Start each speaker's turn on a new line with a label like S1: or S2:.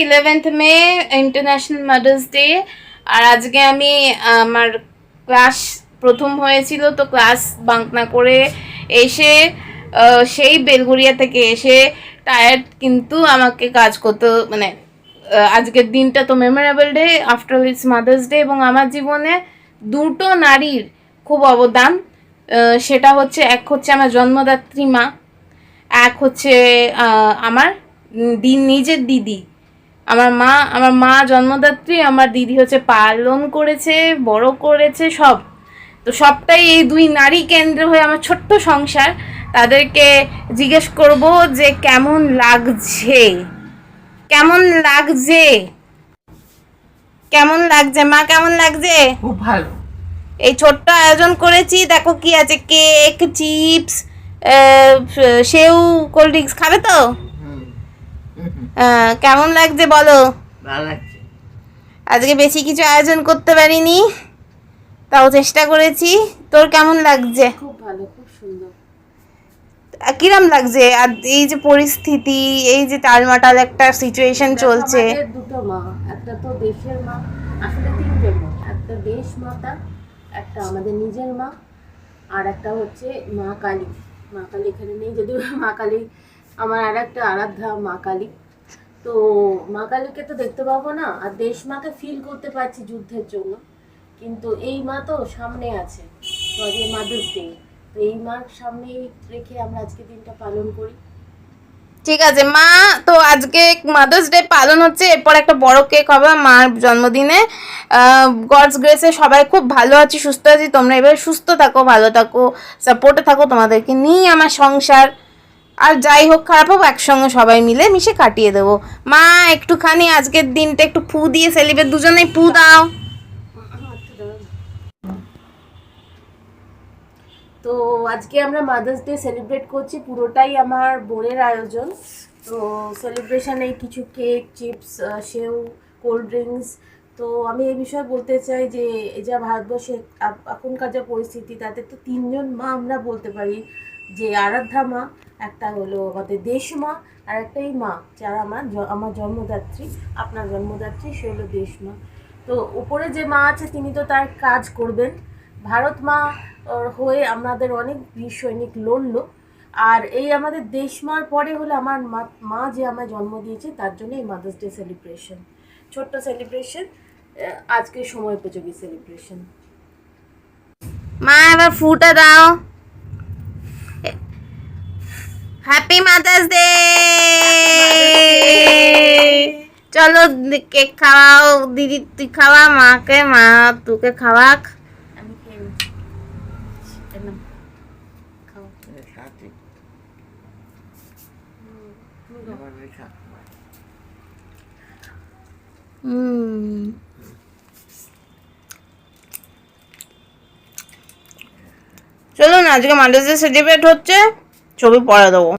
S1: 11th মে international mothers day. আর আজকে আমি আমার ক্লাস প্রথম হয়েছিল, তো ক্লাস বাঙ্ক না করে এসে সেই বেলঘরিয়া থেকে এসে টায়ার্ড, কিন্তু আমাকে কাজ করতে মানে আজকের দিনটা তো memorable day, after it's mother's day. এবং আমার জীবনে দুটো নারীর খুব অবদান, সেটা হচ্ছে এক হচ্ছে আমার জন্মদাত্রী মা, এক হচ্ছে আমার নিজের দিদি। আমার মা জন্মদাত্রী, আমার দিদি হচ্ছে পালন করেছে, বড় করেছে সব। তো সবটাই এই দুই নারী কেন্দ্র হয়ে আমার ছোট্ট সংসার। তাদেরকে জিজ্ঞেস করব যে কেমন লাগছে, কেমন লাগছে, কেমন লাগছে মা, কেমন লাগছে?
S2: খুব ভালো।
S1: এই ছোট্ট আয়োজন করেছি, দেখো কি আছে, কেক, চিপস, সেউ, কোল্ড ড্রিঙ্কস। খাবে তো? কেমন লাগছে বলো?
S2: ভালো লাগছে।
S1: আজকে বেশি কিছু আয়োজন করতে পারিনি, তাও চেষ্টা করেছি। তোর কেমন লাগছে?
S3: খুব ভালো, খুব সুন্দর।
S1: কিরম লাগছে আর এই যে পরিস্থিতি, এই যে টালমাটাল একটা সিচুয়েশন চলছে?
S3: আমাদের দুটো মা, একটা তো দেশের মা, আসলে তিনটে মা, একটা দেশ মাতা, একটা আমাদের নিজের মা, আর একটা হচ্ছে মা কালী। মা কালী এখানে নেই যদিও, মা কালী আমার আর একটা আরাধ্যা মা কালী। তো মা কালীকে তো দেখতে পাবো না, আর দেশ মাকে ফিল করতে পারছি যুদ্ধের জন্য, কিন্তু এই মা তো সামনে আছে, মাদার্স ডে। তো এই মার সামনে রেখে আমরা আজকে দিনটা পালন করি।
S1: ঠিক আছে মা, তো আজকে মাদার্স ডে পালন হচ্ছে, এরপর একটা বড় কেক হবে মার জন্মদিনে। গডস গ্রেসে সবাই খুব ভালো আছি, সুস্থ আছি। তোমরা এবার সুস্থ থাকো, ভালো থাকো, সাপোর্টে থাকো। তোমাদেরকে নিয়ে আমার সংসার, আর যাই হোক খারাপ হোক একসঙ্গে সবাই মিলে মিশে কাটিয়ে দেবো। মা একটুখানি আজকের দিনটা একটু ফু দিয়ে সেলিব্রেট, দুজনেই ফু দাও।
S3: তো আজকে আমরা মাদার্স ডে সেলিব্রেট করছি, পুরোটাই আমার বোনের আয়োজন। তো সেলিব্রেশনে কিছু কেক, চিপস, সেউ, কোল্ড ড্রিঙ্কস। তো আমি এই বিষয়ে বলতে চাই যে এই যা ভারতবর্ষে এখনকার যা পরিস্থিতি, তাতে তো তিনজন মা আমরা বলতে পারি, যে আরাধ্যা মা, একটা হলো আমাদের দেশ মা, আর একটা এই মা যারা আমার জন্মদাত্রী, আপনার জন্মদাত্রী, সে হলো দেশ মা। তো উপরে যে মা আছে তিনি তো তার কাজ করবেন, ভারত মা হয়ে আমাদের অনেক বীর সৈনিক লড়লো। আর এই আমাদের দেশ মার পরে হলো আমার মা যে আমায় জন্ম দিয়েছে, তার জন্য এই মাদার্স ডে সেলিব্রেশন, ছোট্ট সেলিব্রেশন, আজকে সময় উপযোগী সেলিব্রেশন।
S1: মা এবার ফুটা দাও। Happy mother's day. চলো কেক খাওয়াও, দিদি তুই খাওয়া মাকে, মা তোকে খাওয়াক।
S3: আমি খেয়ে নিচ্ছি, খাও।
S1: চলো না, আজকে মাদার্স ডে সেলিব্রেট হচ্ছে, ছবি পড়া দেবো।